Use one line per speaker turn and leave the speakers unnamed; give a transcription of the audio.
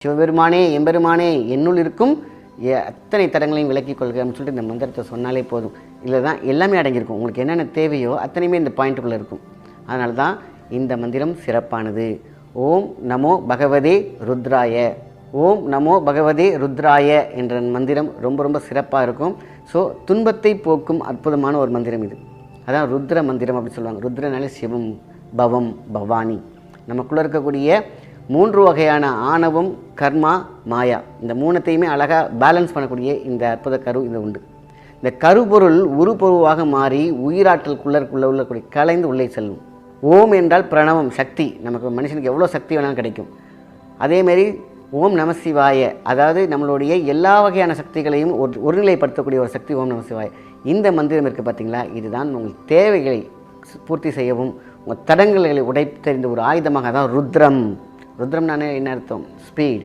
சிவபெருமானே எம்பெருமானே என்னுள் இருக்கும் அத்தனை தடங்களையும் விலக்கிக் கொள்க அப்படின்னு சொல்லிட்டு இந்த மந்திரத்தை சொன்னாலே போதும். இதில் தான் எல்லாமே அடங்கியிருக்கும். உங்களுக்கு என்னென்ன தேவையோ அத்தனையுமே இந்த பாயிண்ட்டுக்குள்ளே இருக்கும். அதனால தான் இந்த மந்திரம் சிறப்பானது. ஓம் நமோ பகவதே ருத்ராய, ஓம் நமோ பகவதே ருத்ராய என்ற மந்திரம் ரொம்ப ரொம்ப சிறப்பாக இருக்கும். ஸோ துன்பத்தை போக்கும் அற்புதமான ஒரு மந்திரம் இது. அதான் ருத்ர மந்திரம் அப்படின்னு சொல்லுவாங்க. ருத்ரனாலே சிவம், பவம், பவானி. நமக்குள்ளே இருக்கக்கூடிய 3 வகையான ஆணவம், கர்மா, மாயா, இந்த 3த்தையுமே அழகாக பேலன்ஸ் பண்ணக்கூடிய இந்த அற்புத கரு இது உண்டு. இந்த கருப்பொருள் உருப்பொருவாக மாறி உயிராற்றலுக்குள்ளே உள்ளக்கூடிய கலைந்து உள்ளே செல்லும். ஓம் என்றால் பிரணவம், சக்தி. நமக்கு மனுஷனுக்கு எவ்வளோ சக்தி வேணாலும் கிடைக்கும். அதேமாரி ஓம் நம சிவாய, அதாவது நம்மளுடைய எல்லா வகையான சக்திகளையும் ஒருநிலைப்படுத்தக்கூடிய ஒரு சக்தி ஓம் நம சிவாய. இந்த மந்திரம் இருக்குது பார்த்தீங்களா, இதுதான் உங்கள் தேவைகளை பூர்த்தி செய்யவும் உங்கள் தடங்களை உடைத்தெறிந்த ஒரு ஆயுதமாக. அதான் ருத்ரம். ருத்ரம்னானே என்ன அர்த்தம்? ஸ்பீட்.